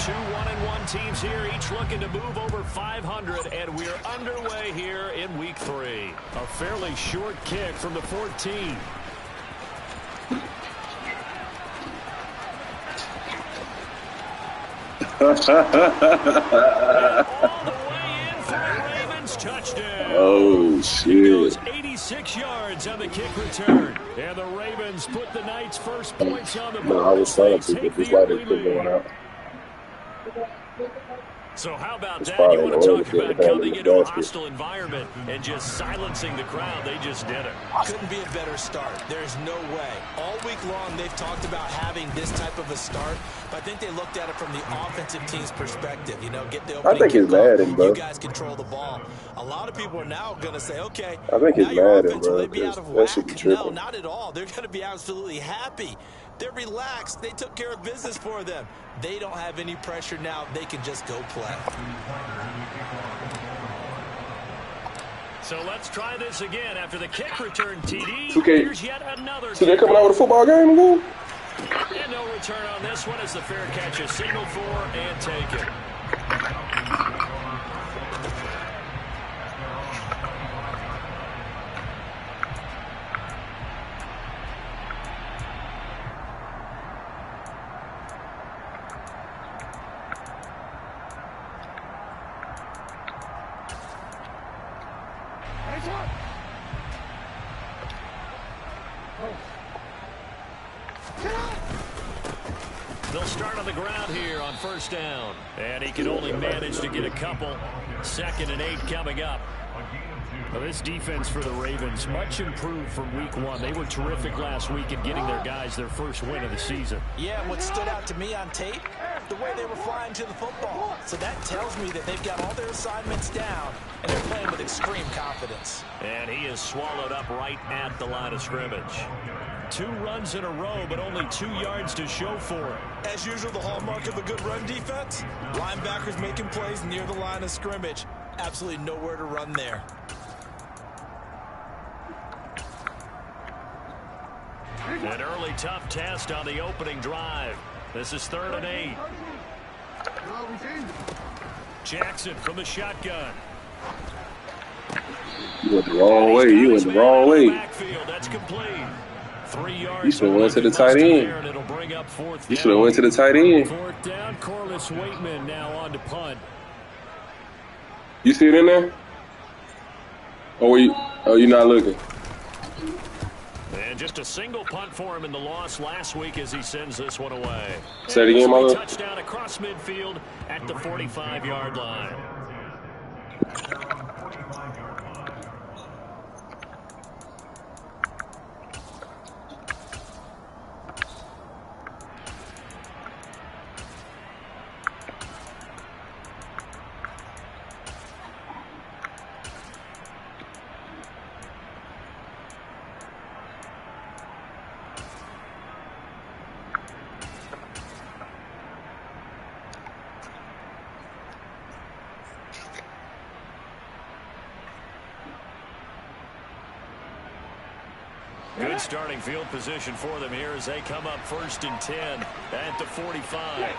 Two 1-1 teams here, each looking to move over 500, and we're underway here in week 3. A fairly short kick from the 14. All the way in for a Ravens touchdown. Oh, shit. He goes 86 yards on the kick return. And the Ravens put the night's first points on the board. No, I was trying to get this light is going out. So how about that? You want to talk about coming into a hostile environment and just silencing the crowd. They just did it. Couldn't be a better start. There's no way. All week long, they've talked about having this type of a start, but I think they looked at it from the offensive team's perspective. You know, get the opening. I think it's Madden, bro. You guys control the ball. A lot of people are now going to say, okay, I think it's Madden, bro. Will they be out of That whack? should be tripping. No, not at all. They're going to be absolutely happy. They're relaxed. They took care of business for them. They don't have any pressure now. They can just go play. So let's try this again after the kick return, TD. 2K. Here's yet another. So they're coming out with a football game again? And no return on this one as the fair catch is signaled for and taken. They'll start on the ground here on first down. And he can only manage to get a couple. 2nd and 8 coming up. Well, this defense for the Ravens, much improved from week 1. They were terrific last week in getting their guys their first win of the season. Yeah, and what stood out to me on tape, the way they were flying to the football. So that tells me that they've got all their assignments down, and they're playing with extreme confidence. And he is swallowed up right at the line of scrimmage. 2 runs in a row, but only 2 yards to show for it. As usual, the hallmark of a good run defense, linebackers making plays near the line of scrimmage. Absolutely nowhere to run there. An early tough test on the opening drive. This is 3rd and 8. Jackson from the shotgun. You went the wrong way. You went the wrong way. Backfield, that's complete. 3 yards. You should have went to the tight end. It'll bring up 4th You should have went to the tight end. 4th down. Corliss Waitman now on to punt. You see it in there? Or you're not looking? And just a single punt for him in the loss last week as he sends this one away. Say it again, Mother. Touchdown across midfield at the 45-yard line. Good starting field position for them here as they come up 1st and 10 at the 45.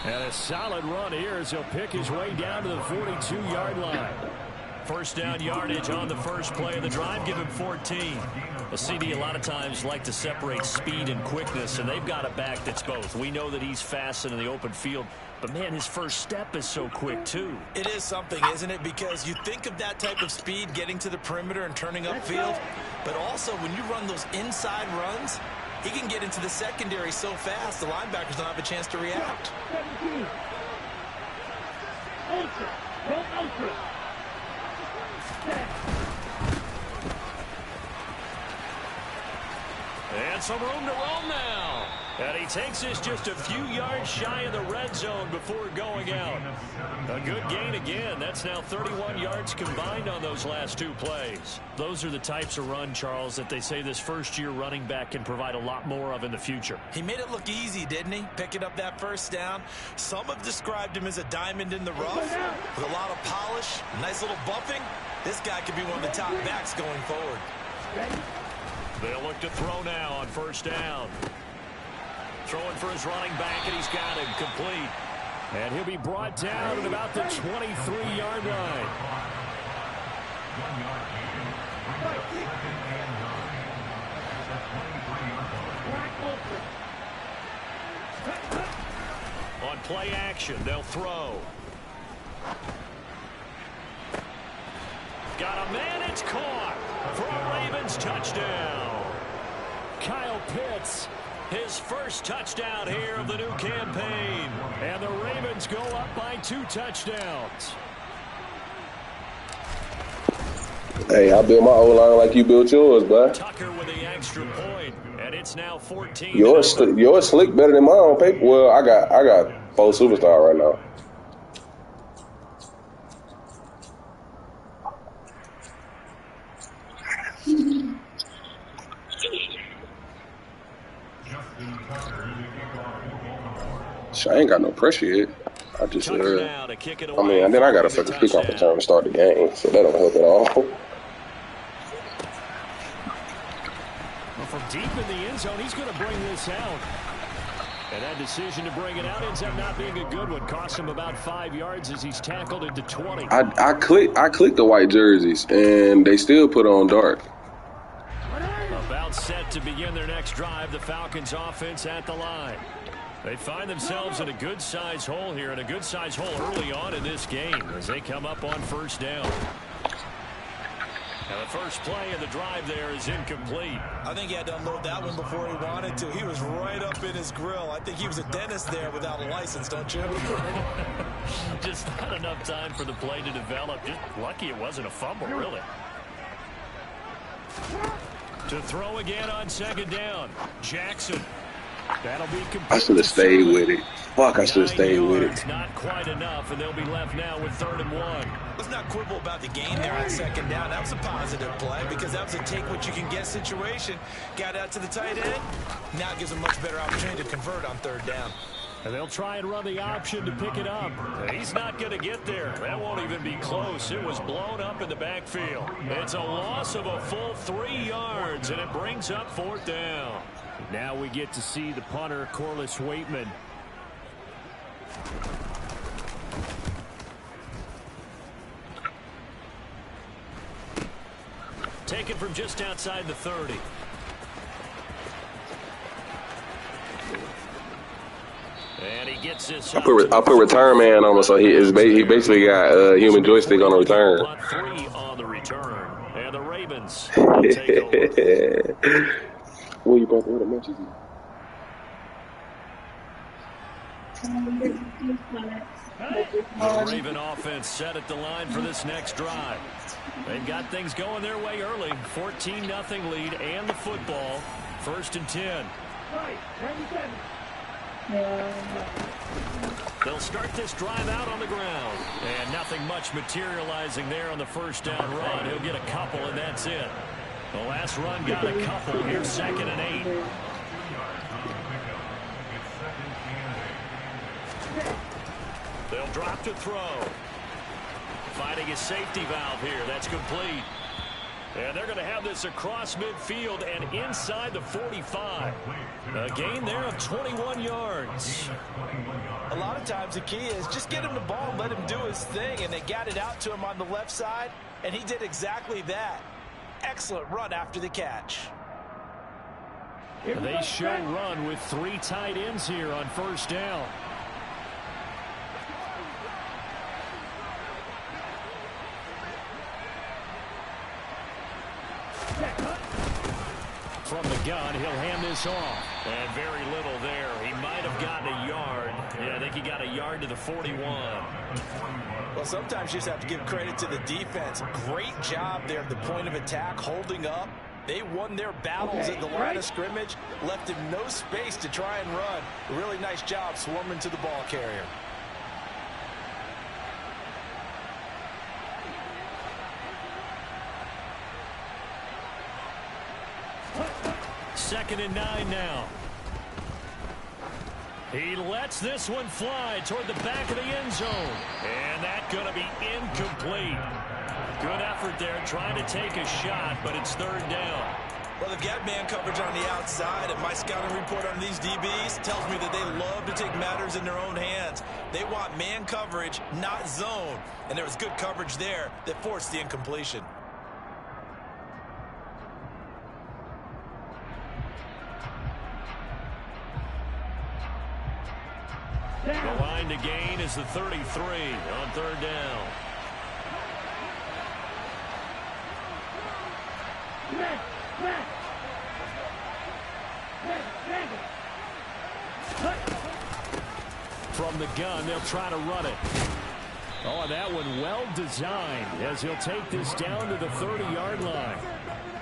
And a solid run here as he'll pick his way down to the 42-yard line. First down yardage on the first play of the drive. Give him 14. A CD a lot of times like to separate speed and quickness, and they've got a back that's both. We know that he's fast in the open field, but, man, his first step is so quick, too. It is something, isn't it? Because you think of that type of speed getting to the perimeter and turning upfield, but also when you run those inside runs, he can get into the secondary so fast the linebackers don't have a chance to react. And some room to roam now. And he takes this just a few yards shy of the red zone before going out. A good gain again. That's now 31 yards combined on those last 2 plays. Those are the types of run, Charles, that they say this first-year running back can provide a lot more of in the future. He made it look easy, didn't he? Picking up that first down. Some have described him as a diamond in the rough with a lot of polish, nice little bumping. This guy could be one of the top backs going forward. They'll look to throw now on first down. Throwing for his running back, and he's got him complete. And he'll be brought down at about the 23-yard line. On play action, they'll throw. Got a man, it's caught for a Ravens touchdown. Kyle Pitts, his first touchdown here of the new campaign. And the Ravens go up by 2 touchdowns. Hey, I built my O-line like you built yours, bud. Tucker with the extra point, and it's now 14. Yours slick better than mine on paper. Well, I got 4 superstar right now. I ain't got no pressure yet. I just, I mean, and then I got to fucking kick off return to start the game, so that don't help at all. Well, from deep in the end zone, he's going to bring this out. And that decision to bring it out ends up not being a good one. Cost him about 5 yards as he's tackled into 20. I clicked the white jerseys, and they still put on dark. About set to begin their next drive, the Falcons offense at the line. They find themselves in a good-sized hole here, and a good-sized hole early on in this game as they come up on first down. And the first play of the drive there is incomplete. I think he had to unload that one before he wanted to. He was right up in his grill. I think he was a dentist there without a license, don't you? Just not enough time for the play to develop. Just lucky it wasn't a fumble, really. To throw again on second down. Jackson. That'll be I should have stayed with it. Fuck, I should have stayed with it. Not quite enough, and they'll be left now with 3rd and 1. Let's not quibble about the gain there on second down. That was a positive play because that was a take-what-you-can-get situation. Got out to the tight end. Now it gives them much better opportunity to convert on 3rd down. And they'll try and run the option to pick it up. He's not going to get there. That won't even be close. It was blown up in the backfield. It's a loss of a full 3 yards, and it brings up 4th down. Now we get to see the punter, Corliss Waitman. Taken from just outside the 30. And he gets this. I put return man on him, so he basically got human joystick on the return. 3 on the return, and the Ravens will take over. What you brought the matches? The Raven offense set at the line for this next drive. They've got things going their way early. 14-0 lead and the football. 1st and 10. They'll start this drive out on the ground. And nothing much materializing there on the first down run. He'll get a couple, and that's it. The last run got a couple. Here's 2nd and 8. They'll drop to throw. Finding a safety valve here. That's complete. And they're going to have this across midfield and inside the 45. A gain there of 21 yards. A lot of times the key is just get him the ball and let him do his thing. And they got it out to him on the left side, and he did exactly that. Excellent run after the catch. They show run with 3 tight ends here on first down. From the gun, he'll hand this off. And very little there. He might have gotten a yard. Yeah, I think he got a yard to the 41. Well, sometimes you just have to give credit to the defense. Great job there at the point of attack, holding up. They won their battles at the line of scrimmage, left him no space to try and run. A really nice job swarming to the ball carrier. Second and 9 now. He lets this one fly toward the back of the end zone. And that's going to be incomplete. Good effort there, trying to take a shot, but it's third down. Well, they've got man coverage on the outside, and my scouting report on these DBs tells me that they love to take matters in their own hands. They want man coverage, not zone. And there was good coverage there that forced the incompletion. The line to gain is the 33 on third down. From the gun, they'll try to run it. Oh, that one well designed as he'll take this down to the 30-yard line.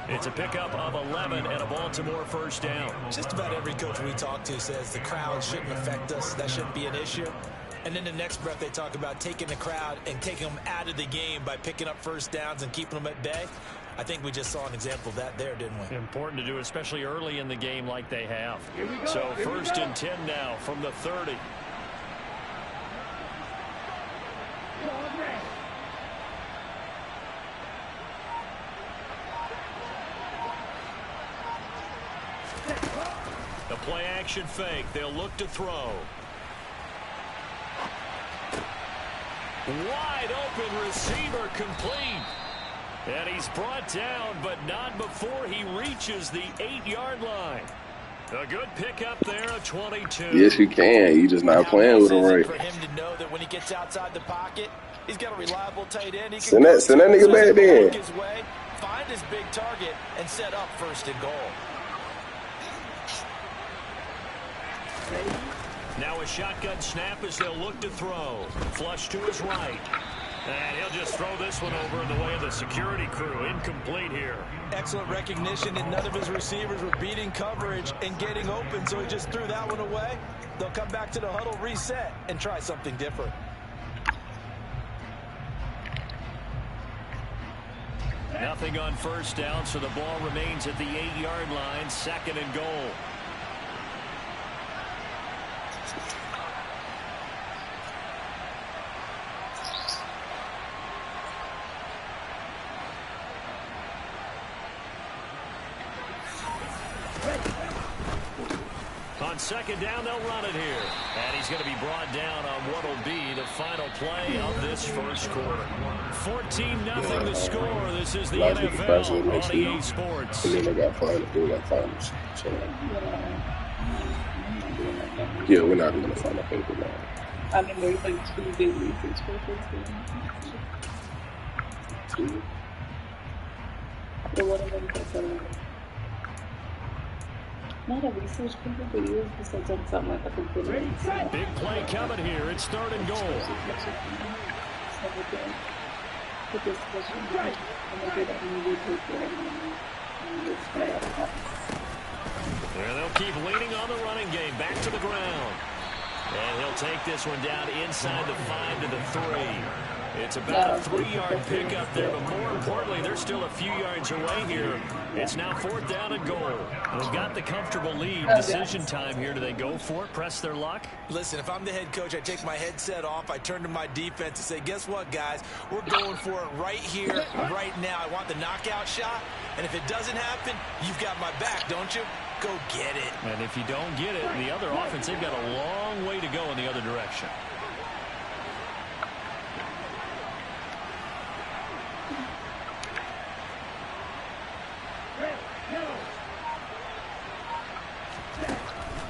It's a pickup of 11 and a Baltimore first down. Just about every coach we talk to says the crowd shouldn't affect us. That shouldn't be an issue. And then the next breath they talk about taking the crowd and taking them out of the game by picking up first downs and keeping them at bay. I think we just saw an example of that there, didn't we? Important to do, especially early in the game like they have. So first and 10 now from the 30. The play action fake. They'll look to throw. Wide open receiver complete. And he's brought down, but not before he reaches the 8-yard line. A good pickup there of 22. Yes, you can. You just not playing with him right. For him to know that when he gets outside the pocket, he's got a reliable tight end. He can send that nigga back there. His way, find his big target, and set up first and goal. Now a shotgun snap as they'll look to throw. Flush to his right. And he'll just throw this one over in the way of the security crew. Incomplete here. Excellent recognition that none of his receivers were beating coverage and getting open, so he just threw that one away. They'll come back to the huddle, reset, and try something different. Nothing on first down, so the ball remains at the 8-yard line. Second and goal. On second down, they'll run it here. And he's going to be brought down on what will be the final play of this first quarter. 14-0 the score. This is the NFL on EA Sports. And then they got finals. They got finals. So, yeah, we're not going to find a paper now. I mean, there's like 2 big reasons for this. But one of them is not a research paper, but you just like done something like a computer. Big play coming here. It's third and goal. Yeah, they'll keep leaning on the running game. Back to the ground. And he'll take this one down inside the 5 to the 3. It's about a 3-yard pickup there, but more importantly, they're still a few yards away here. It's now 4th down and goal. They've got the comfortable lead. Decision time here. Do they go for it, press their luck? Listen, if I'm the head coach, I take my headset off. I turn to my defense and say, guess what, guys? We're going for it right here, right now. I want the knockout shot, and if it doesn't happen, you've got my back, don't you? Go get it. And if you don't get it, the other offense, they've got a long way to go in the other direction.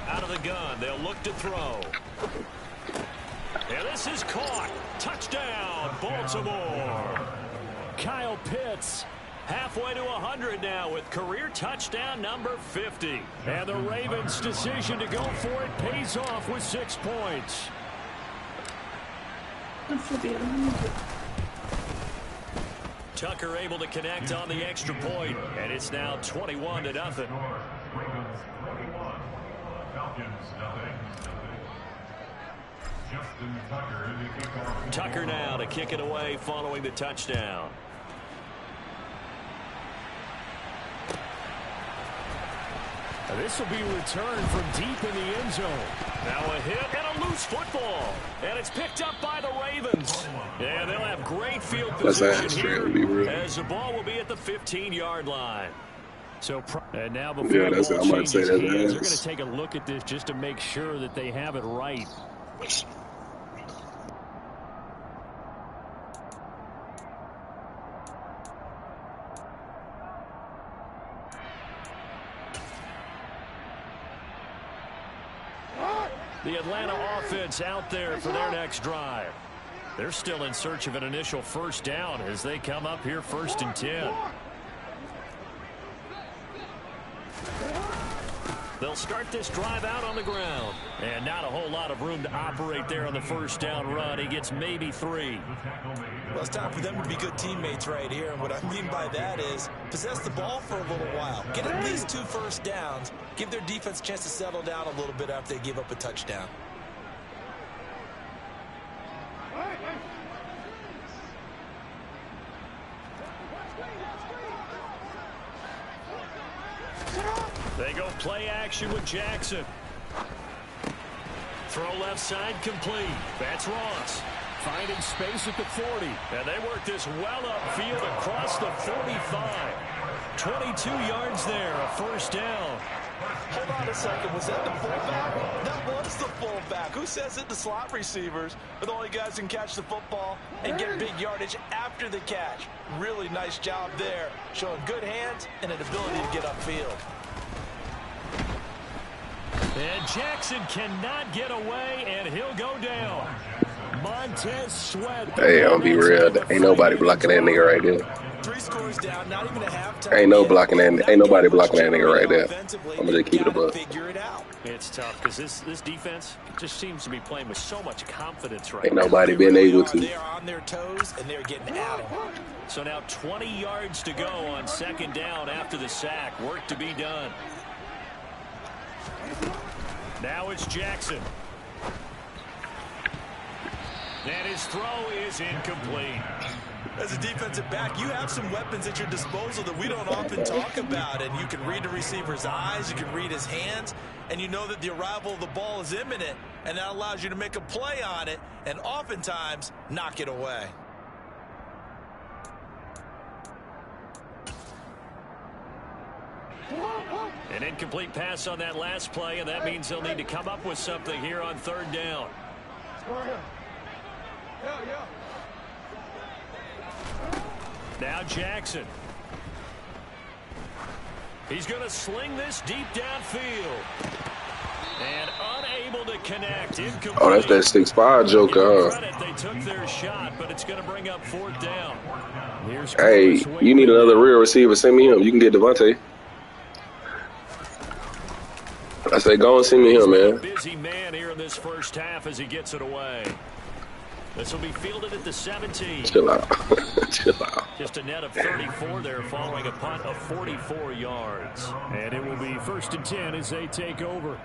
Out of the gun, they'll look to throw. And this is caught. Touchdown, Baltimore. Kyle Pitts halfway to 100 now with career touchdown number 50. And the Ravens' decision to go for it pays off with 6 points. Tucker able to connect on the extra point, and it's now 21-0. Tucker now to kick it away following the touchdown. This will be returned from deep in the end zone. Now a hit and a loose football. And it's picked up by the Ravens. And they'll have great field position here as the ball will be at the 15-yard line. So, and now before the ball changes hands, they're going to take a look at this just to make sure that they have it right. The Atlanta offense out there for their next drive. They're still in search of an initial first down as they come up here 1st and 10. They'll start this drive out on the ground. And not a whole lot of room to operate there on the first down run. He gets maybe 3. Well, it's time for them to be good teammates right here. And what I mean by that is possess the ball for a little while. Get at least 2 first downs. Give their defense a chance to settle down a little bit after they give up a touchdown. They go play action with Jackson. Throw left side complete. That's Ross. Finding space at the 40. And they work this well upfield across the 45. 22 yards there, a first down. Hold on a second. Was that the fullback? That was the fullback. Who says it? The slot receivers are the only guys who can catch the football and get big yardage after the catch. Really nice job there, showing good hands and an ability to get upfield. And Jackson cannot get away, and he'll go down. Montez Sweat. Hey, I'll be real. Ain't nobody blocking that nigga right there. 3 scores down, not even a halftime. Ain't nobody blocking that nigga right there. I'm gonna just keep it above. It's tough because this defense just seems to be playing with so much confidence right now. Ain't nobody been able to. They are on their toes and they're getting at them. So now 20 yards to go on 2nd down after the sack. Work to be done. Now it's Jackson. And his throw is incomplete. As a defensive back, you have some weapons at your disposal that we don't often talk about. And you can read the receiver's eyes, you can read his hands, and you know that the arrival of the ball is imminent. And that allows you to make a play on it and oftentimes knock it away. An incomplete pass on that last play, and that means they'll need to come up with something here on 3rd down. Now Jackson. He's going to sling this deep downfield. And unable to connect. Incomplete. Oh, that's that 6'5" joker, huh? They took their shot, but it's going to bring up 4th down. Hey, you need another real receiver. Send me him. You can get Devontae. I say, go and send me him, man. Busy man here in this first half as he gets it away. This will be fielded at the 17. Chill out. Chill out. Just a net of 34 there following a punt of 44 yards. And it will be 1st and 10 as they take over.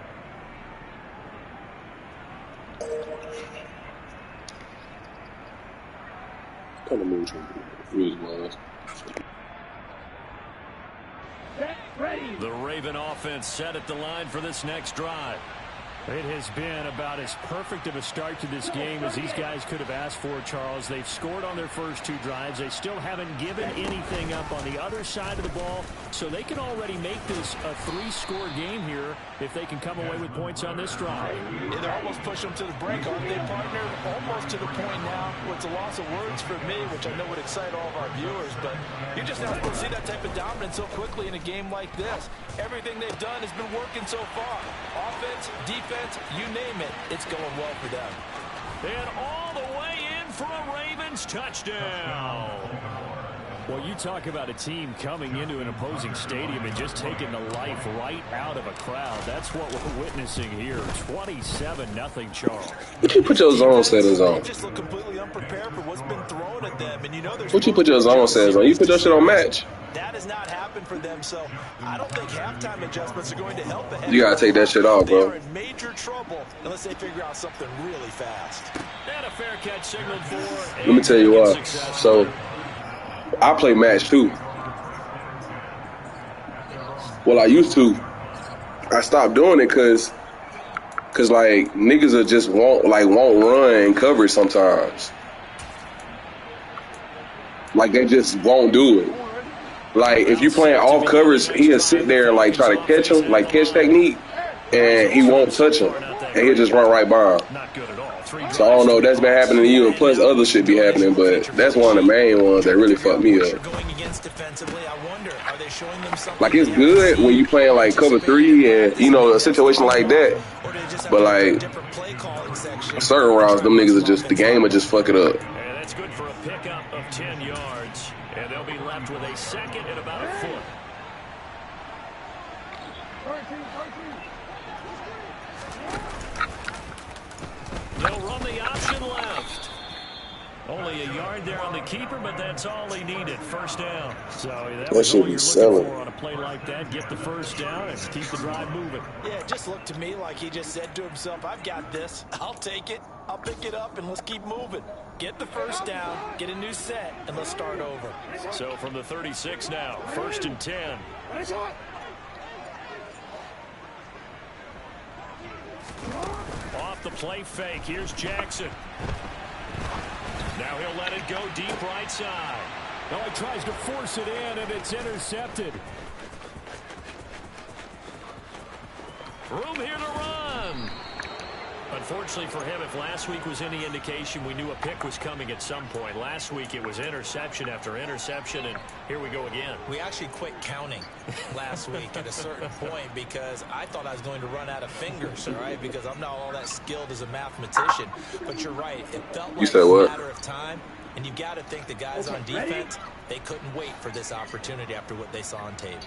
Kind of moves was. The Raven offense set at the line for this next drive. It has been about as perfect of a start to this game as these guys could have asked for, Charles. They've scored on their first 2 drives. They still haven't given anything up on the other side of the ball, so they can already make this a 3-score game here if they can come away with points on this drive. Yeah, they're almost pushing them to the brink, aren't they, partner? Almost to the point now where it's a loss of words for me, which I know would excite all of our viewers, but you're just not supposed to see that type of dominance so quickly in a game like this. Everything they've done has been working so far. Offense, defense, you name it, it's going well for them. And all the way in for a Ravens touchdown. Well, you talk about a team coming into an opposing stadium and just taking the life right out of a crowd. That's what we're witnessing here. 27-0, Charles. What you put your zone settings on? They just look completely unprepared for what's been thrown at them. And you know there's what you put your zone settings on? You put your shit on match. That has not happened for them, so I don't think halftime adjustments are going to help ahead. You gotta take that shit off, bro. They're in major trouble unless they figure out something really fast. And a fair catch signaled for. Let me tell you what. So I play match too. Well, I used to. I stopped doing it because like niggas are just won't run coverage sometimes. Like they just won't do it. Like if you playing off coverage, he'll sit there and like try to catch him, like catch technique, and he won't touch him, and he'll just run right by him. So I don't know if that's been happening to you, and plus other shit be happening, but that's one of the main ones that really fucked me up. Like it's good when you playing like cover 3 and you know a situation like that, but like certain routes, them niggas are just the game will just fuck it up. And that's good for a pickup of 10 yards, and they'll be left with a second and about a foot. They'll run the option left. Only a yard there on the keeper, but that's all he needed. First down. So that should be selling on a play like that. Get the first down and keep the drive moving. Yeah, it just looked to me like he just said to himself, I've got this. I'll take it. I'll pick it up, and let's keep moving. Get the first down, get a new set, and let's start over. So from the 36 now, 1st and 10. Off the play fake, here's Jackson. Now he'll let it go deep right side. Now he tries to force it in, and it's intercepted. Room here to run. Unfortunately for him, if last week was any indication, we knew a pick was coming at some point. Last week it was interception after interception, and here we go again. We actually quit counting last week at a certain point because I thought I was going to run out of fingers, all right, because I'm not all that skilled as a mathematician. But you're right. It felt like a matter of time, and you've got to think the guys on defense, they couldn't wait for this opportunity after what they saw on tape.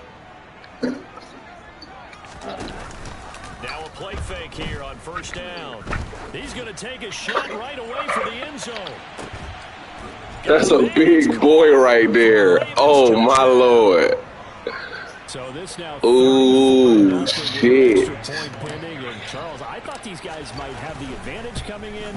Now a play fake here on 1st down. He's going to take a shot right away for the end zone. That's a big boy right there. Oh, my Lord. So this now. Ooh, shit. Charles, I thought these guys might have the advantage coming in.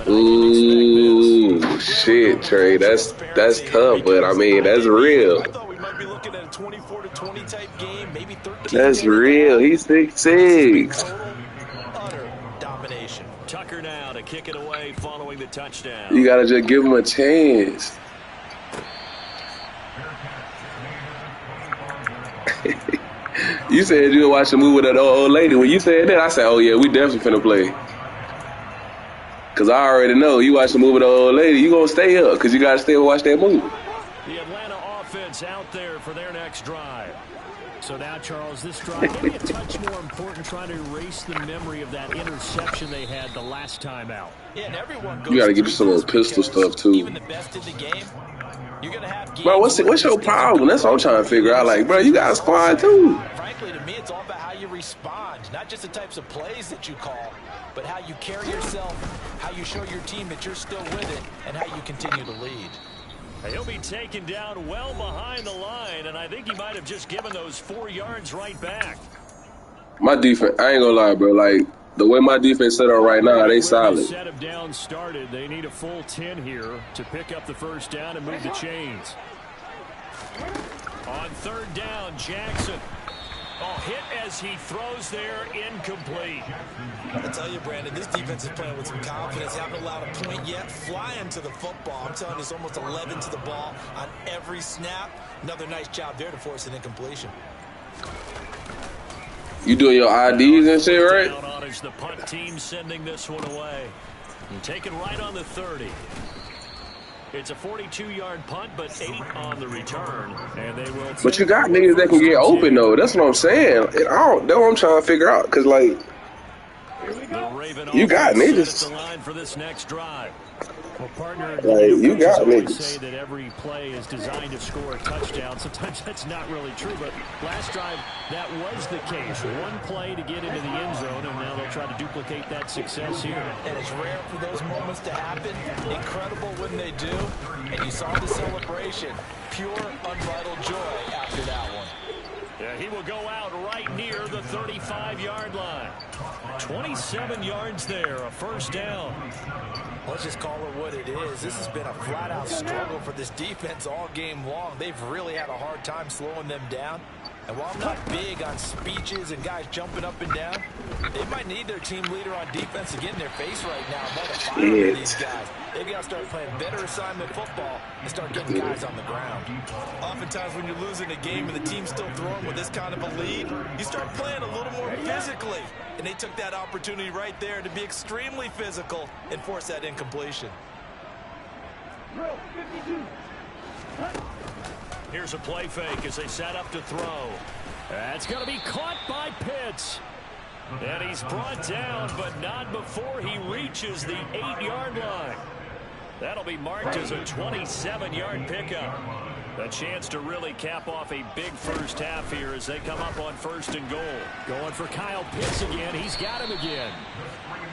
Ooh, shit, Trey. That's tough, but I mean, that's real. Might be looking at a 24-20 type game, maybe 13. That's real. He's 6'6". Utter domination. Tucker now to kick it away following the touchdown. You gotta just give him a chance. You said you were watching a movie with that old lady. When you said that, I said, oh yeah, we definitely finna play. Cause I already know you watch the movie with the old lady, you gonna stay up because you gotta stay and watch that movie. The Atlanta offense out there for their next drive. So now, Charles, this drive maybe a touch more important, trying to erase the memory of that interception they had the last time out. Yeah, and everyone goes. You gotta get you some of those pistol stuff too. Even the best in the game, you're gonna have. Bro, what's your problem? That's what I'm trying to figure out. Like, bro, you got a squad too. Frankly, to me, it's all about how you respond, not just the types of plays that you call, but how you carry yourself, how you show your team that you're still with it, and how you continue to lead. He'll be taken down well behind the line, and I think he might have just given those 4 yards right back. My defense, I ain't gonna lie, bro. Like, the way my defense set up right now, they solid. Set of down started. They need a full 10 here to pick up the first down and move the chains. On 3rd down, Jackson. Oh, hit as he throws there, incomplete. I tell you, Brandon, this defense is playing with some confidence. Haven't allowed a point yet. Flying to the football. I'm telling you, it's almost 11 to the ball on every snap. Another nice job there to force an incompletion. You doing your IDs and shit, right? The punt team sending this one away. And taken right on the 30. It's a 42-yard punt, but 8 on the return. And they will. But you got niggas that can get open, though. That's what I'm saying. That's what I'm trying to figure out. Because, like, you got niggas. The line for this next drive. Well, partner, like, you got niggas. Say that every play is designed to score a touchdown. Sometimes that's not really true, but last drive that was the case. One play to get into the end zone, and now they'll try to duplicate that success here. And it's rare for those moments to happen. Incredible when they do. And you saw the celebration. Pure, unbridled joy after that one. Yeah, he will go out right near the 35-yard line. 27 yards there, a first down. Let's just call it what it is. This has been a flat-out struggle for this defense all game long. They've really had a hard time slowing them down. And while I'm not big on speeches and guys jumping up and down, they might need their team leader on defense to get in their face right now and light a fire under these guys. They've got to start playing better assignment football and start getting guys on the ground. Oftentimes when you're losing a game and the team's still throwing with this kind of a lead, you start playing a little more physically. And they took that opportunity right there to be extremely physical and force that incompletion. Here's a play fake as they set up to throw. That's going to be caught by Pitts. And he's brought down, but not before he reaches the 8-yard line. That'll be marked as a 27-yard pickup. A chance to really cap off a big first half here as they come up on 1st and goal. Going for Kyle Pitts again. He's got him again.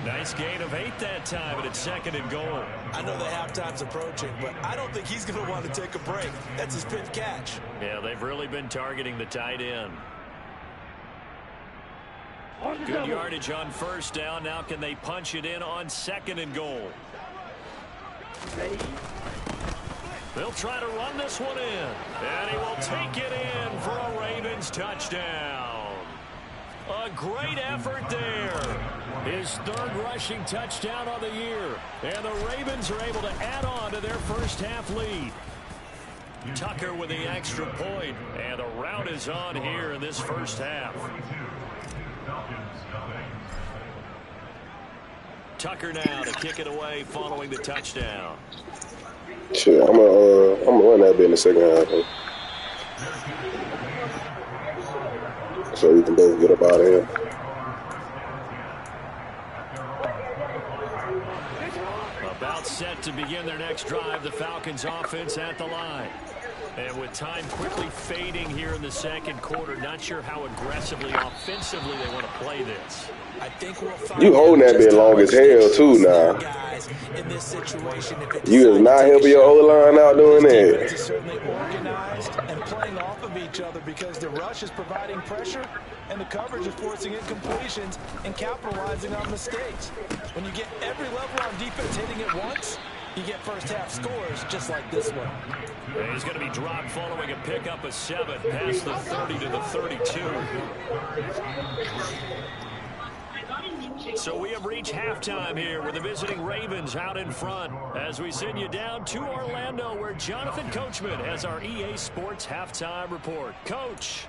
Nice gain of 8 that time, and it's 2nd and goal. I know the halftime's approaching, but I don't think he's going to want to take a break. That's his pitch catch. Yeah, they've really been targeting the tight end. Good yardage on 1st down. Now can they punch it in on 2nd and goal? They'll try to run this one in. And he will take it in for a Ravens touchdown. A great effort there. His 3rd rushing touchdown on the year. And the Ravens are able to add on to their first half lead. Tucker with the extra point. And the rout is on here in this first half. Tucker now to kick it away following the touchdown. Shit, I'm gonna run that bit in the second half. Huh? So we can both get up out of here. About set to begin their next drive, the Falcons offense at the line. And with time quickly fading here in the 2nd quarter, not sure how aggressively, offensively they want to play this. I think we'll find you holding that bit long as hell, too, now. In this situation, you is not helping your O-line out doing that. Is certainly organized and playing off of each other because the rush is providing pressure and the coverage is forcing incompletions and capitalizing on mistakes. When you get every level on defense hitting it once, you get first half scores just like this one. And he's going to be dropped following a pickup of 7 past the 30 to the 32. So we have reached halftime here with the visiting Ravens out in front as we send you down to Orlando where Jonathan Coachman has our EA Sports halftime report. Coach.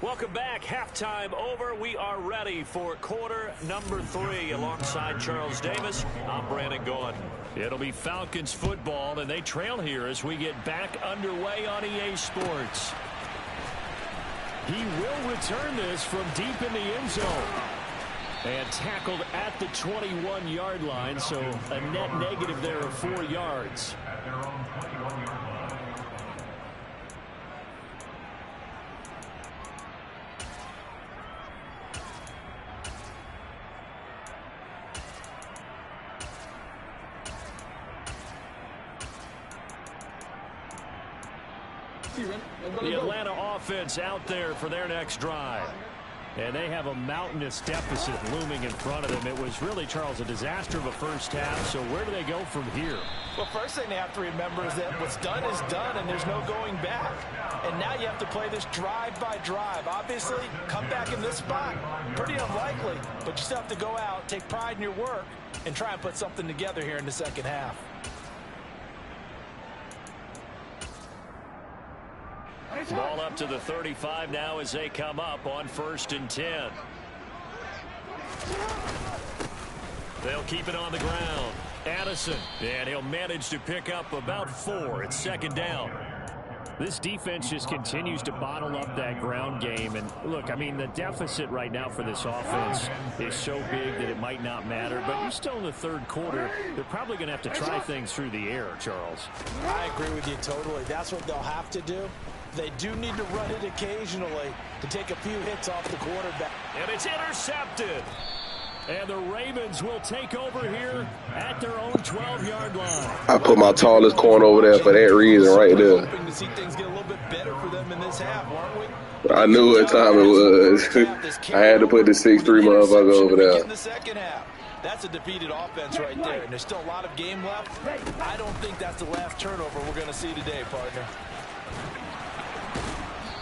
Welcome back. Halftime over. We are ready for quarter number 3 alongside Charles Davis. I'm Brandon Gordon. It'll be Falcons football, and they trail here as we get back underway on EA Sports. He will return this from deep in the end zone. And tackled at the 21-yard line, so a net negative there of 4 yards. The Atlanta offense out there for their next drive. And they have a mountainous deficit looming in front of them. It was really, Charles, a disaster of a first half. So where do they go from here? Well, first thing they have to remember is that what's done is done, and there's no going back. And now you have to play this drive by drive. Obviously, come back in this spot. Pretty unlikely, but you still have to go out, take pride in your work, and try and put something together here in the second half. Ball up to the 35 now as they come up on 1st and 10. They'll keep it on the ground. Addison, and he'll manage to pick up about 4. It's 2nd down. This defense just continues to bottle up that ground game. And look, I mean, the deficit right now for this offense is so big that it might not matter. But you're still in the 3rd quarter. They're probably going to have to try things through the air, Charles. I agree with you totally. That's what they'll have to do. They do need to run it occasionally to take a few hits off the quarterback. And it's intercepted. And the Ravens will take over here at their own 12-yard line. I put my tallest corner over there for that reason right there. Hoping to see things get a little bit better for them in this half, aren't we? I knew what time it was. I had to put the 6'3" motherfucker over there. In the second half. That's a defeated offense right there, and there's still a lot of game left. I don't think that's the last turnover we're going to see today, partner.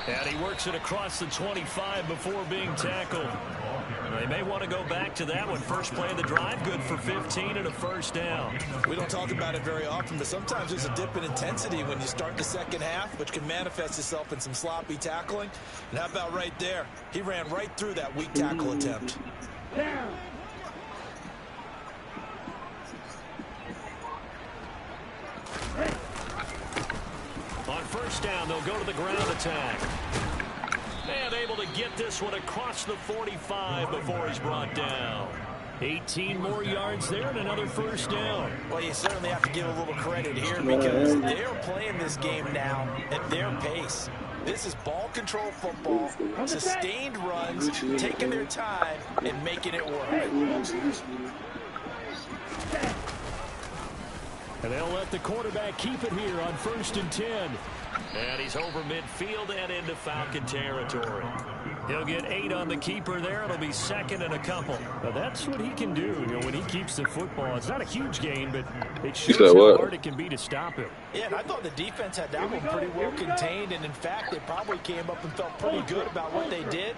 And he works it across the 25 before being tackled. They may want to go back to that one. First play of the drive, good for 15 and a first down. We don't talk about it very often, but sometimes there's a dip in intensity when you start the second half, which can manifest itself in some sloppy tackling. And how about right there? He ran right through that weak tackle attempt. On first down, they'll go to the ground attack. And able to get this one across the 45 before he's brought down. 18 more yards there and another first down. Well, you certainly have to give a little credit here because they're playing this game now at their pace. This is ball control football, sustained runs, taking their time and making it work. And they'll let the quarterback keep it here on 1st and 10. And he's over midfield and into Falcon territory. He'll get 8 on the keeper there. It'll be 2nd and a couple. Now that's what he can do, when he keeps the football. It's not a huge gain, but it shows how hard it can be to stop him. Yeah, and I thought the defense had that one pretty well contained. And, in fact, they probably came up and felt pretty good about what they did.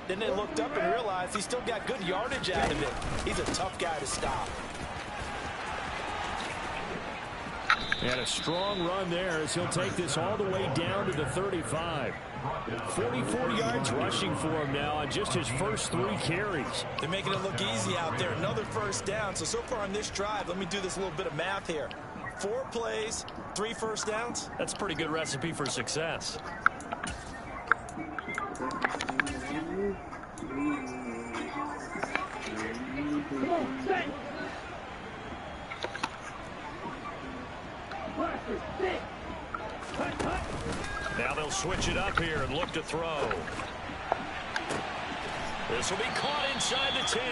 Then they looked up and realized he still got good yardage out of it. He's a tough guy to stop. And a strong run there as he'll take this all the way down to the 35. 44 yards rushing for him now on just his first 3 carries. They're making it look easy out there. Another first down. So far on this drive, let me do this little bit of math here. 4 plays, 3 first downs. That's a pretty good recipe for success. Now they'll switch it up here and look to throw. This will be caught inside the 10.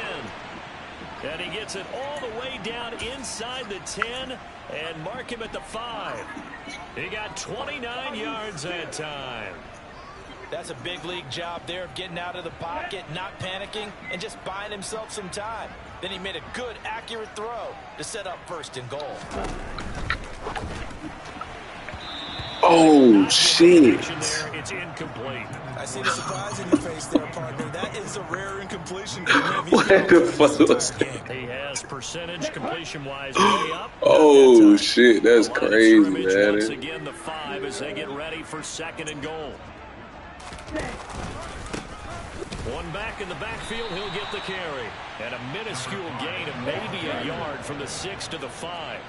And he gets it all the way down inside the 10 and mark him at the 5. He got 29 yards that time. That's a big league job there of getting out of the pocket, not panicking, and just buying himself some time. Then he made a good, accurate throw to set up 1st and goal. Oh, shit. It's incomplete. I see the surprise in your face there, partner. That is a rare incompletion. What the fuck was that? He has percentage completion-wise way up. Oh, shit. That's crazy, man. Once again, the 5 as they get ready for 2nd and goal. One back in the backfield, he'll get the carry. And a minuscule gain of maybe a yard from the 6 to the 5.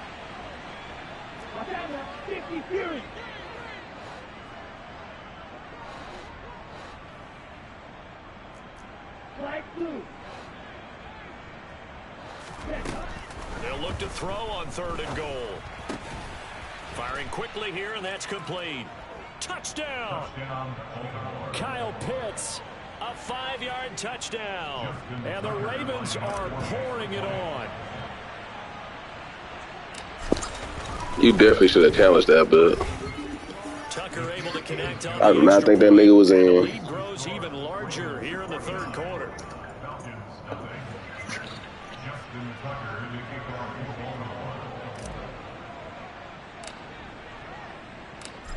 They'll look to throw on 3rd and goal. Firing quickly here, and that's complete. Touchdown! Kyle Pitts, a 5-yard touchdown. And the Ravens are pouring it on. You definitely should have challenged that, but Tucker able to connect on I do not think that nigga was the in. lead grows even larger here in the 3rd quarter.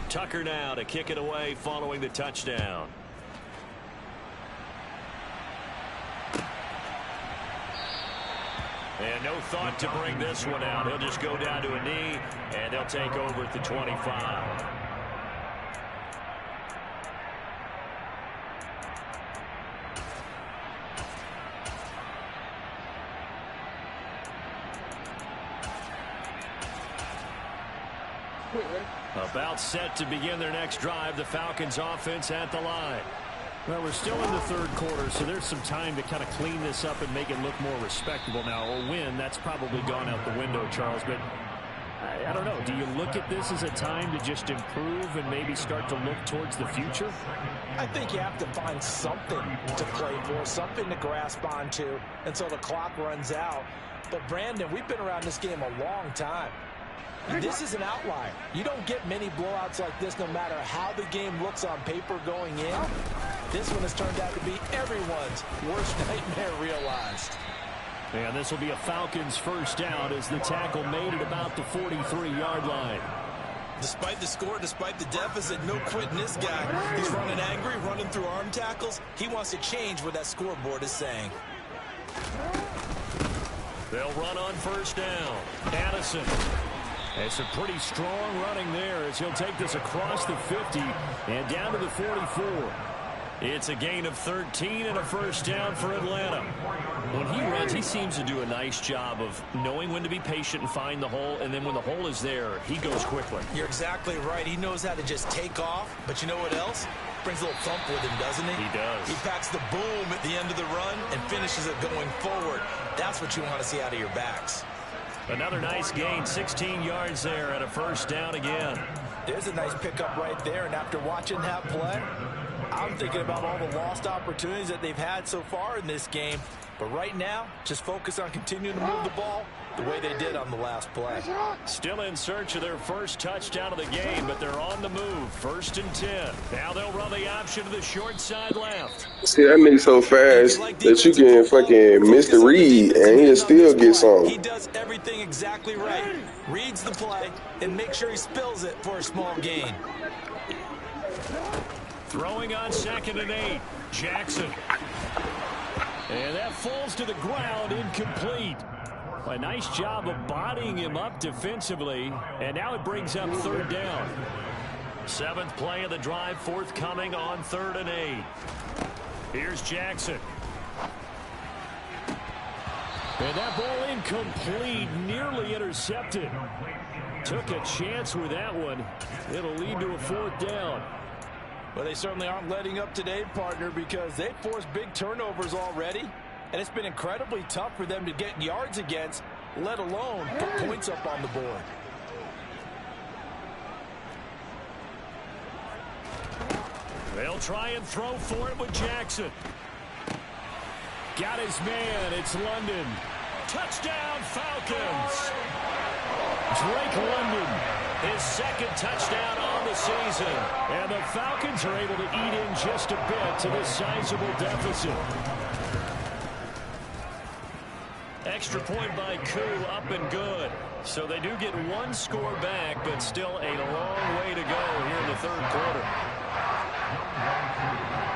Tucker now to kick it away following the touchdown. And no thought to bring this one out. He'll just go down to a knee, and they'll take over at the 25. About set to begin their next drive. The Falcons offense at the line. Well, we're still in the 3rd quarter, so there's some time to kind of clean this up and make it look more respectable now. A win, that's probably gone out the window, Charles, but I don't know. Do you look at this as a time to just improve and maybe start to look towards the future? I think you have to find something to play for, something to grasp onto until the clock runs out. But, Brandon, we've been around this game a long time. This is an outlier. You don't get many blowouts like this no matter how the game looks on paper going in. This one has turned out to be everyone's worst nightmare realized. And this will be a Falcons first down as the tackle made at about the 43-yard line. Despite the score, despite the deficit, no quitting this guy. He's running angry, running through arm tackles. He wants to change what that scoreboard is saying. They'll run on first down. Addison. It's a pretty strong running there as he'll take this across the 50 and down to the 44. It's a gain of 13 and a first down for Atlanta. When he runs, he seems to do a nice job of knowing when to be patient and find the hole, and then when the hole is there, he goes quickly. You're exactly right. He knows how to just take off, but you know what else? Brings a little thump with him, doesn't he? He does. He packs the boom at the end of the run and finishes it going forward. That's what you want to see out of your backs. Another nice gain, 16 yards there at a first down again. There's a nice pickup right there, and after watching that play, I'm thinking about all the lost opportunities that they've had so far in this game. But right now, just focus on continuing to move the ball the way they did on the last play. Still in search of their first touchdown of the game, but they're on the move. 1st and 10. Now they'll run the option to the short side left. See, that nigga so fast that you can fucking miss the read and he'll still get something. He does everything exactly right. Reads the play and makes sure he spills it for a small gain. Throwing on 2nd and 8. Jackson. And that falls to the ground, incomplete. A nice job of bodying him up defensively, and now it brings up 3rd down. 7th play of the drive, forthcoming on 3rd and 8. Here's Jackson. And that ball incomplete, nearly intercepted. Took a chance with that one. It'll lead to a 4th down. Well, they certainly aren't letting up today, partner, because they've forced big turnovers already. And it's been incredibly tough for them to get yards against, let alone put points up on the board. They'll try and throw for it with Jackson. Got his man. It's London. Touchdown, Falcons. Drake London, his 2nd touchdown on the season. And the Falcons are able to eat in just a bit to this sizable deficit. Extra point by Koo, up and good. So they do get one score back, but still a long way to go here in the 3rd quarter.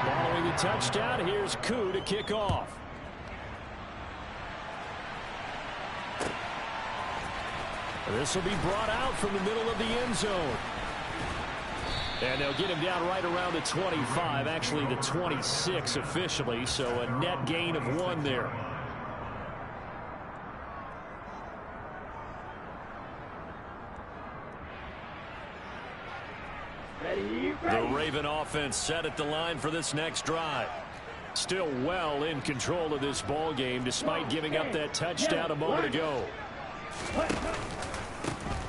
Following the touchdown, here's Koo to kick off. This will be brought out from the middle of the end zone. And they'll get him down right around the 25, actually the 26 officially, so a net gain of 1 there. The Raven offense set at the line for this next drive. Still well in control of this ball game despite giving up that touchdown a moment ago.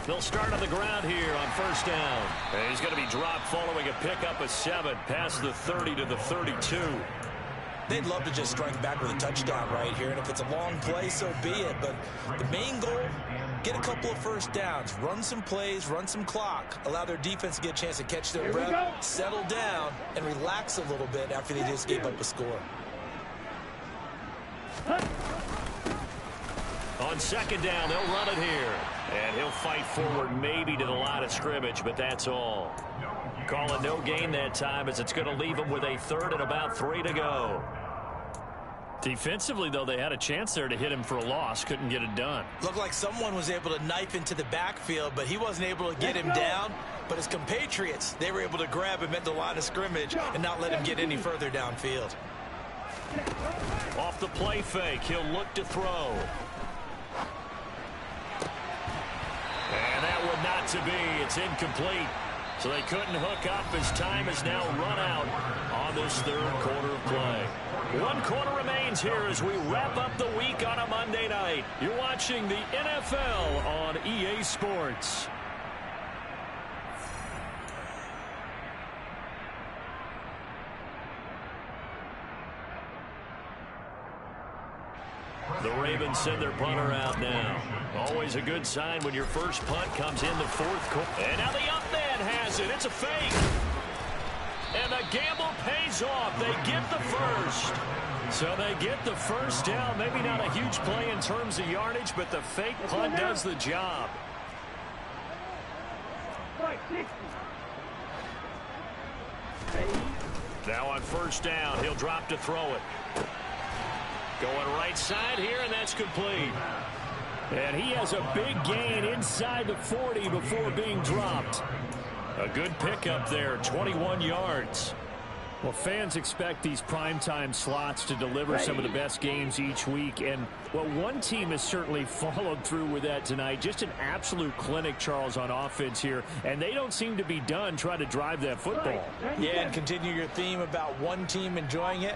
They'll start on the ground here on 1st down. And he's going to be dropped following a pickup of 7 past the 30 to the 32. They'd love to just strike back with a touchdown right here, and if it's a long play, so be it. But the main goal, get a couple of first downs, run some plays, run some clock, allow their defense to get a chance to catch their breath, settle down, and relax a little bit after they just gave up a score. On 2nd down, they'll run it here. And he'll fight forward maybe to the line of scrimmage, but that's all. Call it no gain that time as it's going to leave him with a 3rd and about 3 to go. Defensively, though, they had a chance there to hit him for a loss. Couldn't get it done. Looked like someone was able to knife into the backfield, but he wasn't able to get him down. But his compatriots, they were able to grab him at the line of scrimmage and not let him get any further downfield. Off the play fake, he'll look to throw. And that one not to be. It's incomplete. So they couldn't hook up as time is now run out on this 3rd quarter of play. One quarter remains here as we wrap up the week on a Monday night. You're watching the NFL on EA Sports. The Ravens send their punter out now. Always a good sign when your first punt comes in the fourth quarter. And now the up man has it. It's a fake. And the gamble pays off. They get the first. So they get the first down. Maybe not a huge play in terms of yardage, but the fake punt does the job. Now on first down, he'll drop to throw it. Going right side here, and that's complete. And he has a big gain inside the 40 before being dropped. A good pickup there, 21 yards. Well, fans expect these primetime slots to deliver some of the best games each week. And, well, one team has certainly followed through with that tonight. Just an absolute clinic, Charles, on offense here. And they don't seem to be done trying to drive that football. Yeah, and continue your theme about one team enjoying it.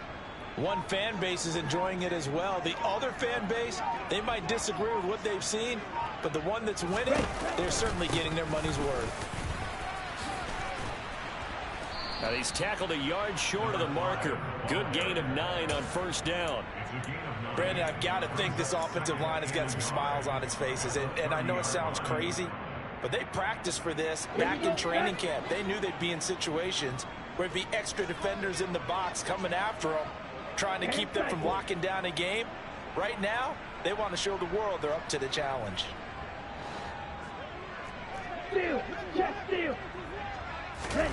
One fan base is enjoying it as well. The other fan base, they might disagree with what they've seen, but the one that's winning, they're certainly getting their money's worth. Now he's tackled a yard short of the marker. Good gain of 9 on first down. Brandon, I've got to think this offensive line has got some smiles on its faces. And I know it sounds crazy, but they practiced for this back in training camp. They knew they'd be in situations where there'd be extra defenders in the box coming after them, trying to keep them from locking down a game. Right now, they want to show the world they're up to the challenge. Steal! Check steal! Hey.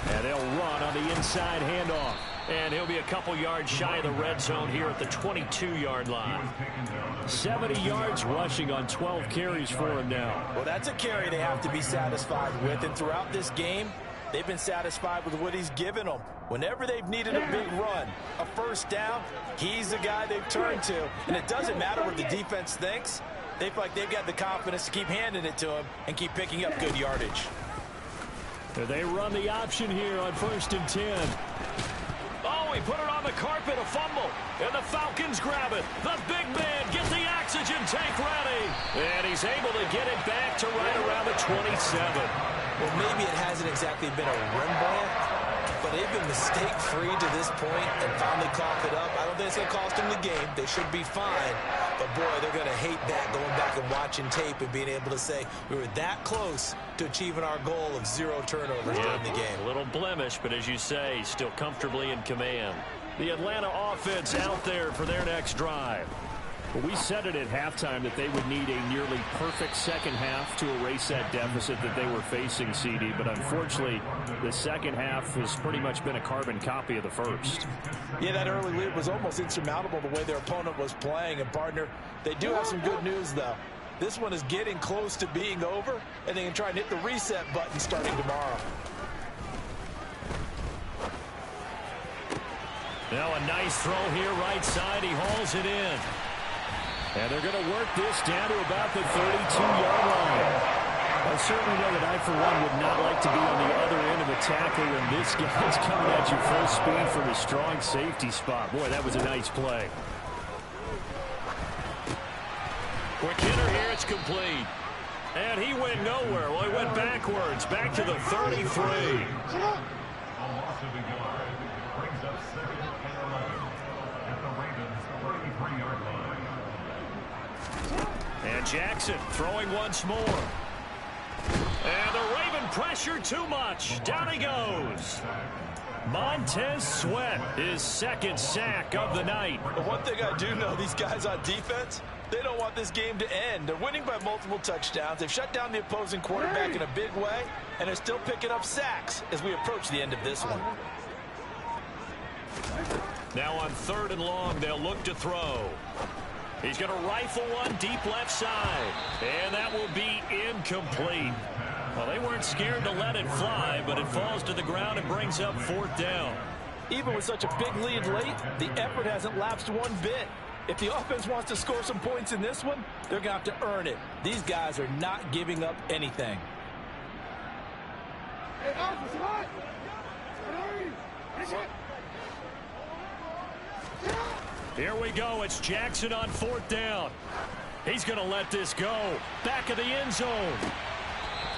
And they'll run on the inside handoff. And he'll be a couple yards shy of the red zone here at the 22-yard line. 70 yards rushing on 12 carries for him now. Well, that's a carry they have to be satisfied with. And throughout this game, they've been satisfied with what he's given them. Whenever they've needed a big run, a first down, he's the guy they've turned to. And it doesn't matter what the defense thinks. They feel like they've got the confidence to keep handing it to him and keep picking up good yardage. They run the option here on 1st and 10. Oh, he put it on the carpet, a fumble. And the Falcons grab it. The big man, get the oxygen tank ready. And he's able to get it back to right around the 27. Well, maybe it hasn't exactly been a Rembrandt, but they've been mistake-free to this point and finally coughed it up. I don't think it's going to cost them the game. They should be fine. But, boy, they're going to hate that, going back and watching tape and being able to say we were that close to achieving our goal of 0 turnovers during the game. A little blemish, but as you say, still comfortably in command. The Atlanta offense out there for their next drive. Well, we said it at halftime that they would need a nearly perfect second half to erase that deficit that they were facing, CD. But unfortunately, the second half has pretty much been a carbon copy of the first. Yeah, that early lead was almost insurmountable the way their opponent was playing. And, partner, they do have some good news, though. This one is getting close to being over, and they can try and hit the reset button starting tomorrow. Now a nice throw here right side. He hauls it in. And they're going to work this down to about the 32-yard line. I certainly know that I, for one, would not like to be on the other end of a tackle when this guy's coming at you full speed from a strong safety spot. Boy, that was a nice play. Quick hitter here, it's complete. And he went nowhere. Well, he went backwards, back to the 33. And Jackson throwing once more. And the Raven pressure too much. Down he goes. Montez Sweat, his second sack of the night. The one thing I do know, these guys on defense, they don't want this game to end. They're winning by multiple touchdowns. They've shut down the opposing quarterback in a big way, and they're still picking up sacks as we approach the end of this one. Now on 3rd and long, they'll look to throw. He's going to rifle one deep left side. And that will be incomplete. Well, they weren't scared to let it fly, but it falls to the ground and brings up 4th down. Even with such a big lead late, the effort hasn't lapsed one bit. If the offense wants to score some points in this one, they're going to have to earn it. These guys are not giving up anything. Here we go. It's Jackson on 4th down. He's going to let this go. Back of the end zone.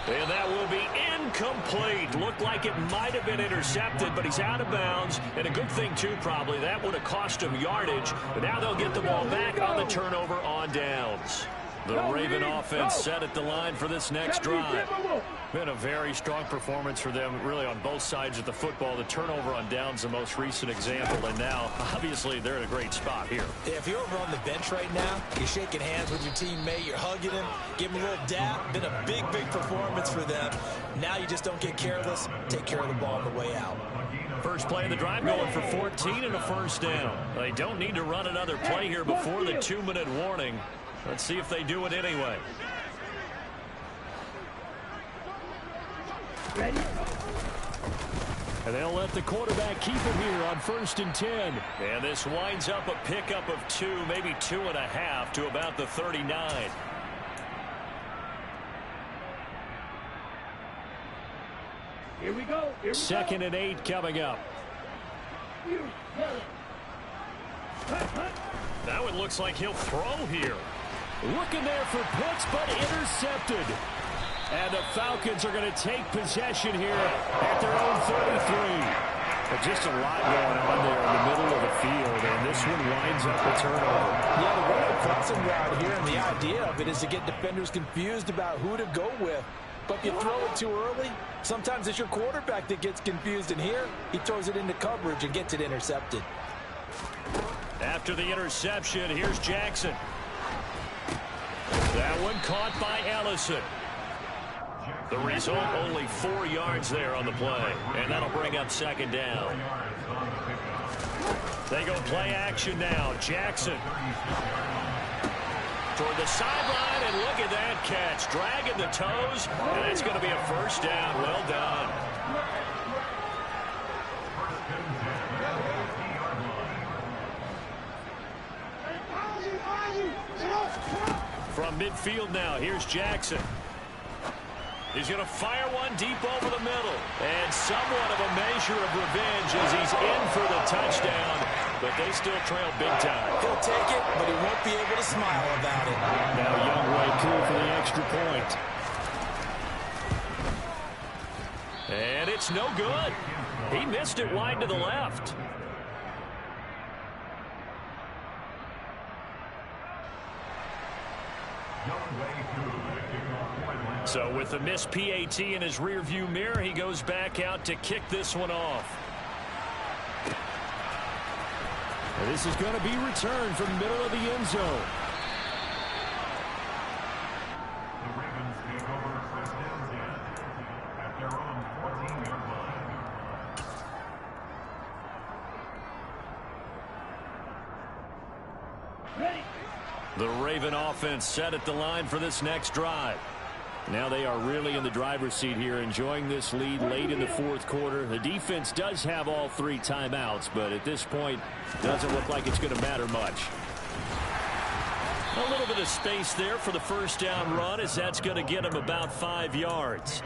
And that will be incomplete. Looked like it might have been intercepted, but he's out of bounds. And a good thing, too, probably. That would have cost him yardage. But now they'll get the ball back on the turnover on downs. The Raven offense set at the line for this next drive. Been a very strong performance for them, really, on both sides of the football. The turnover on downs, the most recent example. And now, obviously, they're in a great spot here. Yeah, if you're over on the bench right now, you're shaking hands with your teammate, you're hugging him, give him a little dap. Been a big, big performance for them. Now you just don't get careless. Take care of the ball on the way out. First play of the drive going for 14 and a first down. They don't need to run another play here before the 2-minute warning. Let's see if they do it anyway. Ready? And they'll let the quarterback keep it here on 1st and 10. And this winds up a pickup of 2, maybe 2.5 to about the 39. Here we go. Here we 2nd go. and 8 coming up. Now it looks like he'll throw here. Looking there for Pitts, but intercepted. And the Falcons are going to take possession here at their own 33. But just a lot going on there in the middle of the field, and this one winds up a turnover. Yeah, the running crossing route here, and the idea of it is to get defenders confused about who to go with. But if you throw it too early, sometimes it's your quarterback that gets confused, and here he throws it into coverage and gets it intercepted. After the interception, here's Jackson. That one caught by Ellison. The result, only 4 yards there on the play. And that'll bring up 2nd down. They go play action now. Jackson. Toward the sideline, and look at that catch. Dragging the toes, and it's going to be a first down. Well done. From midfield now, here's Jackson. He's going to fire one deep over the middle. And somewhat of a measure of revenge as he's in for the touchdown. But they still trail big time. He'll take it, but he won't be able to smile about it. Now Youngway cool for the extra point. And it's no good. He missed it wide to the left. So with the missed PAT in his rearview mirror, he goes back out to kick this one off. And this is going to be returned from middle of the end zone. The Ravens take over first and 10 at their own 14-yard line. Ready. The Raven offense set at the line for this next drive. Now they are really in the driver's seat here, enjoying this lead late in the 4th quarter. The defense does have all 3 timeouts, but at this point, doesn't look like it's going to matter much. A little bit of space there for the first down run, as that's going to get him about 5 yards.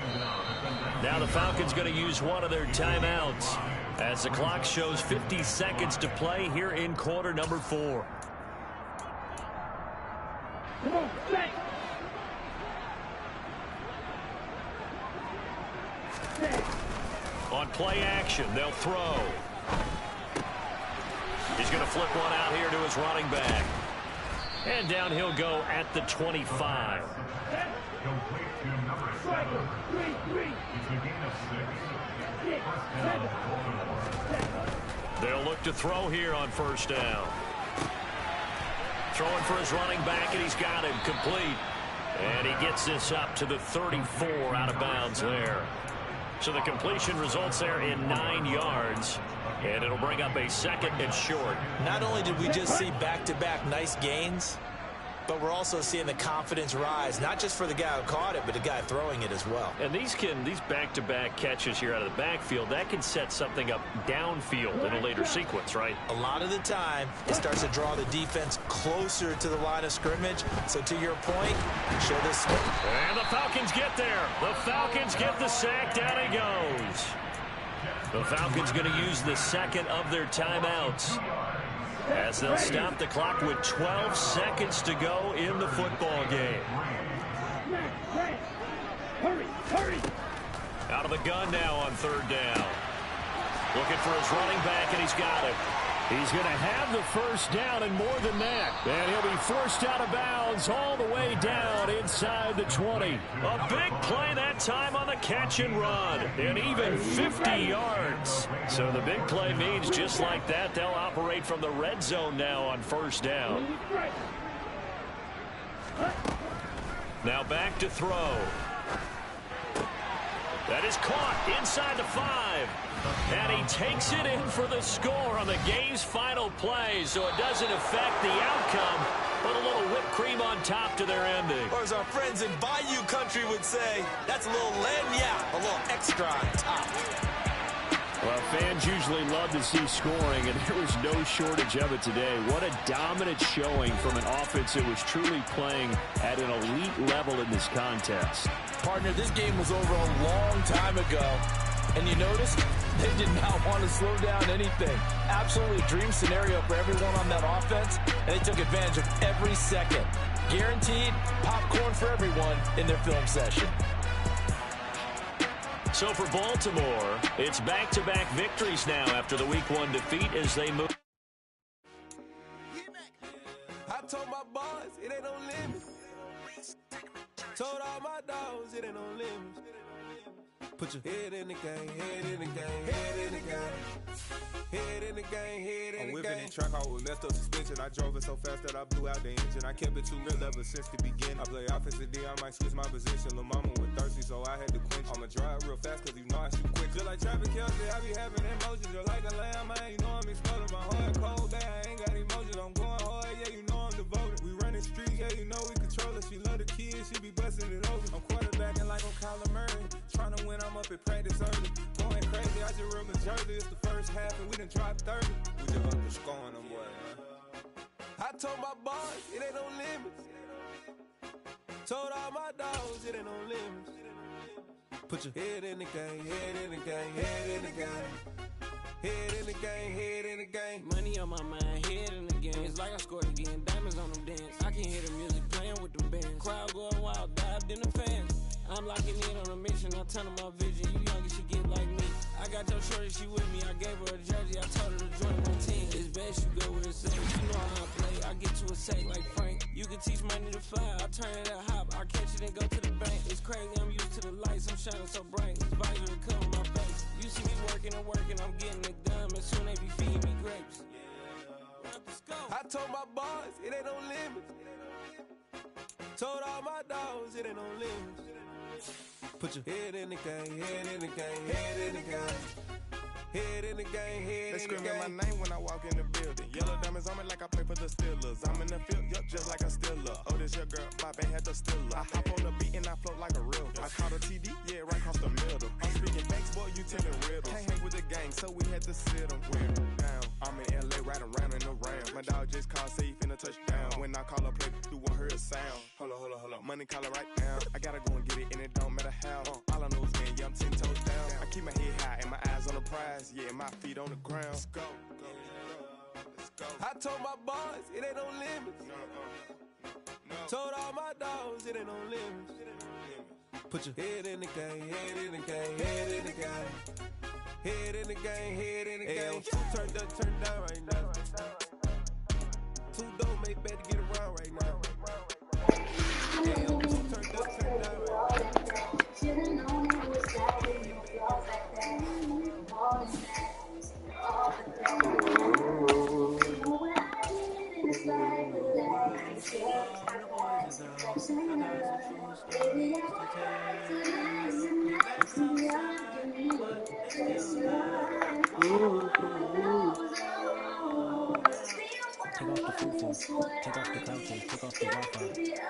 Now the Falcons going to use one of their timeouts, as the clock shows 50 seconds to play here in quarter number 4. Come on, back. On play action, they'll throw. He's going to flip one out here to his running back. And down he'll go at the 25. Complete to number 7. It's a gain of 6. First down. They'll look to throw here on first down. Throwing for his running back, and he's got him complete. And he gets this up to the 34 out of bounds there. So the completion results there in 9 yards. And it'll bring up a 2nd and short. Not only did we just see back-to-back nice gains, but we're also seeing the confidence rise, not just for the guy who caught it, but the guy throwing it as well. And these back-to-back catches here out of the backfield, that can set something up downfield in a later sequence, right? A lot of the time, it starts to draw the defense closer to the line of scrimmage. So to your point, show this. And the Falcons get there. The Falcons get the sack. Down he goes. The Falcons going to use the 2nd of their timeouts. As they'll stop the clock with 12 seconds to go in the football game. Hurry! Out of the gun now on third down. Looking for his running back, and he's got it. He's going to have the first down and more than that. And he'll be forced out of bounds all the way down inside the 20. A big play that time on the catch and run. And even 50 yards. So the big play means just like that, they'll operate from the red zone now on first down. Now back to throw. That is caught inside the 5. And he takes it in for the score on the game's final play, so it doesn't affect the outcome, but a little whipped cream on top to their ending. Or as our friends in Bayou Country would say, that's a little lagniappe, a little extra on top. Well, fans usually love to see scoring, and there was no shortage of it today. What a dominant showing from an offense that was truly playing at an elite level in this contest. Partner, this game was over a long time ago. And you notice they did not want to slow down anything. Absolutely a dream scenario for everyone on that offense, and they took advantage of every second. Guaranteed popcorn for everyone in their film session. So for Baltimore, it's back-to-back victories now after the Week 1 defeat as they move. I told my boys it ain't no limits. Told all my dogs it ain't no limits. Put your head in the game, head in the game, head in the game. Head in the game, head in the game. I'm whipping in track, I was left up suspension. I drove it so fast that I blew out the engine. I kept it too real ever since the beginning. I play offensive D, I might switch my position. Lil' mama was thirsty, so I had to quench. I'ma drive real fast, cause you know I shoot quick. Just like traffic Kelsey, I be having emotions. Just like a lamb, man, you know I'm exploding. My heart cold, man, I ain't got emotions. I'm going hard, yeah, you know I'm devoted. We running streets, yeah, you know we control it. She love the kids, she be busting it open. I'm quarterbacking like I'm Kyler Murray. Trying to win, I'm up at practice early. Going crazy, I just run the jersey. It's the first half and we done dropped 30. We just up to scoring them, boy, man. I told my boys, it ain't no limits. Told all my dogs, it ain't no limits. Put your head in the game, head in the game, head in the game. Head in the game, head in the game. Money on my mind, head in the game. It's like I scored again, diamonds on them dance. I can hear the music playing with them bands. Crowd going wild, dived in the fans. I'm locking in on a mission, I tell her my vision. You young, she get like me. I got your shorty, she with me. I gave her a jersey, I told her to join my team. It's best you go where it's safe. You know how I play. I get to a sack like Frank. You can teach money to fly. I turn it a hop. I catch it and go to the bank. It's crazy, I'm used to the lights. I'm shining so bright. It's visor to cover my face. You see me working and working, I'm getting it done. And soon they be feeding me grapes. I told my boys, it ain't no limits. Told all my dogs, it ain't no limits. Put your head in the game, head in the game, head in the game. Head in the game, head they in the game. They screaming my name when I walk in the building. Yellow diamonds on me like I play for the Steelers. I'm in the field, yup, just like a Steeler. Oh, this your girl, Bobby had the Steeler. I hop on the beat and I float like a real. I caught a TD, yeah, right across the middle. I'm speaking facts, boy, you telling riddles. Can't hang with the gang, so we had to sit them down. I'm in LA, riding around in the round. My dog just called, say he finna touchdown. When I call a play, you won't hear a sound. Hold up, money caller right now. I gotta go and get it, and it don't matter how. All I know is man, yeah, I'm 10 toes down. I keep my head high and my eyes on the prize. Yeah, my feet on the ground. Let's go. I told my boys, it ain't no limits. Told all my dogs, it ain't no limits. Put your head in the game, head in the game, head in the game. Head in the game, head in the game. Two turned up, turned down right now. Two don't make bad to get around right now. Two turned up, turned down right now. Should've known it was that way, no flaws like that. All the sadness, all the things. You know what I did in this life, but I said baby, I tried to listen, listen, give me this love. Take off the fufu, take off the couches, take off the Wi-Fi,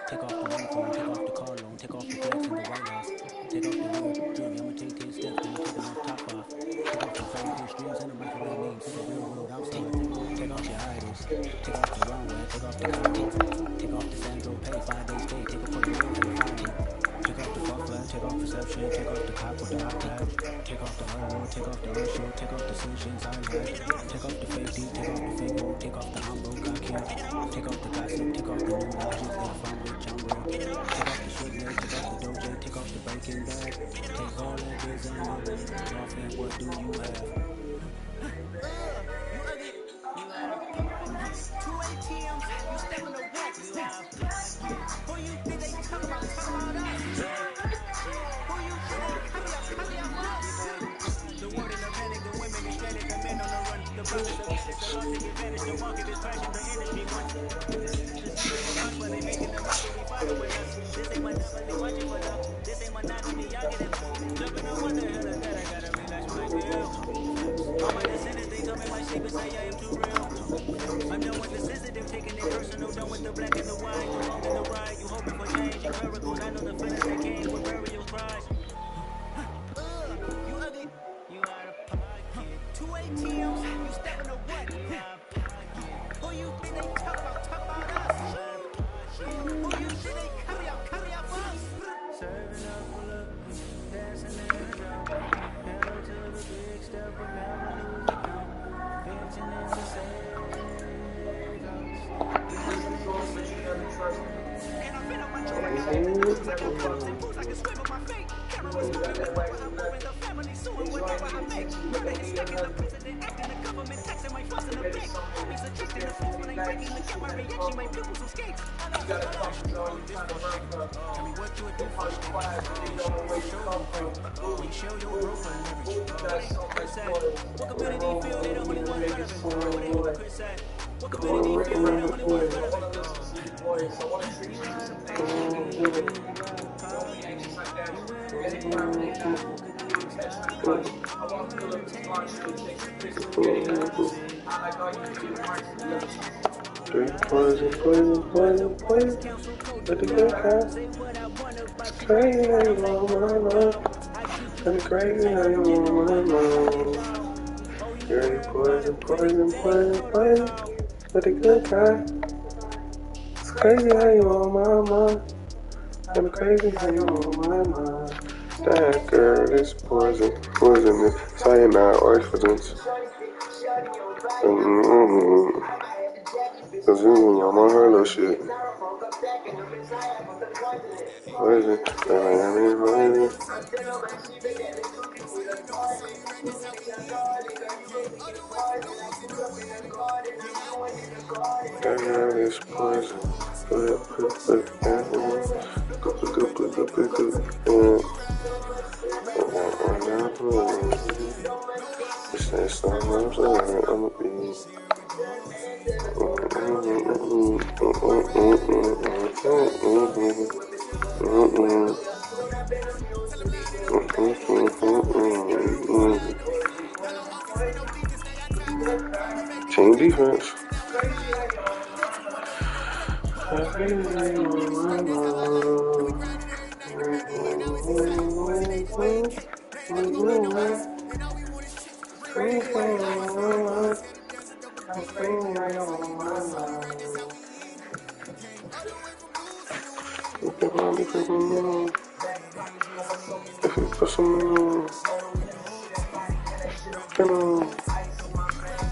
take off the uniform, take off the car loan, take off the flex in the White House, take off the real jewelry, I'ma take 10 steps, then take off top off, take off the 5 strings and the microwave names, take the real world outside, take off your idols, take off the runway, take off the content, take off the Sandro pay, 5 days stay, take it for the real to the Friday. Take off the fuck flag, take off perception, take off the cop with the hot tag, take off the hard take off the ratio, take off the solutions I like, take off the fake deep, take off the fake move, take off the Girlfriend, what do you have? You ugly. You out of pocket. 2 ATMs. You step in the wet. You out of pocket. Who you think they talk about us? Who you think they cover up us? The world in a panic, the women is stranded, the men on the run. The brothers are vicious, the law take advantage. The market is crashing, the industry wants. The secret is hush, but they making the mockery following us. This ain't monopoly, watching for love. This ain't monogamy, y'all get it. Jumping on what the hell is that? I gotta relax my deal. All my descendants, they come in my shape and say I am too real. I'm done with the sensitive, taking it personal. Done with the black and the white, too long in the ride. You hoping for change and miracles. I know the feelings that came with burial cries. You ugly, you out of pocket. 2 ATMs, you step in the what? You out of pocket. Who you think they talk about us? Who you think they carry out us? Serving up for love, dancing in the drop. Pedal to the big step, but never lose the count. Pinching in the and I've been on my track, like a fox and boots, I can swim with my feet. Cameras moving, whenever I'm moving, the family suing whatever I make. Murder is stacking, the president acting, the government taxing my fuss in the bank. Homies attracting the fools when I'm breaking. Look at my reaction, my pupils escape. Tell me what you would do for you show your growth and leverage. What community feel they the only one relevant? What they hypocrites say? What community feel they the only one relevant? Poison. Let the good guy. It's crazy how you want my love. And crazy how you want my love. Dirty poison. Let the good guy. It's crazy how you want my mind. And crazy how you want my mind. That girl is poison, cyanide, oxygens. Cause you on my her little shit. Poison, that girl is poison. I'ma be. Team defense.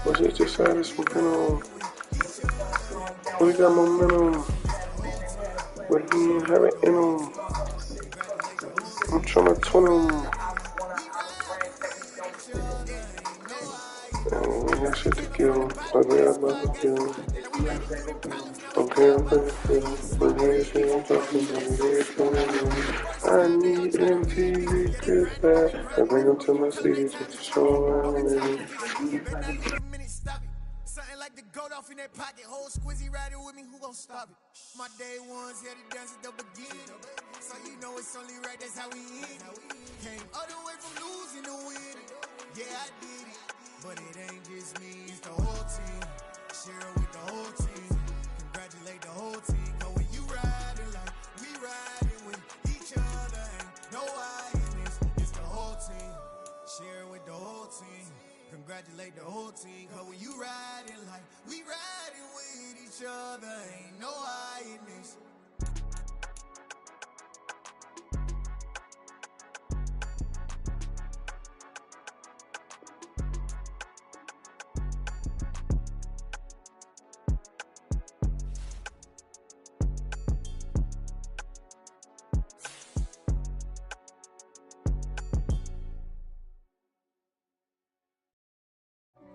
Was it just satisfying? We got momentum, but he ain't have it in him. I'm trying to twin him. And we got shit to kill. Like we got about to kill. Okay, I'm gonna kill. But here's what I'm talking about. I need MTV Chris back. I bring him to my city just to show him. Something like the goat off in that pocket. Whole squizzy riding with me, who gon' stop it? My day ones had to dance at the beginning. So you know it's only right, that's how we end it. Came all the way from losing to winning. Yeah, I did it. But it ain't just me, it's the whole team. Share it with the whole team. Congratulate the whole team. Cause when you riding like we riding with each other, ain't no hiding. It's the whole team. Share it with the whole team. Congratulate the whole team, cause when you riding like we riding with each other, ain't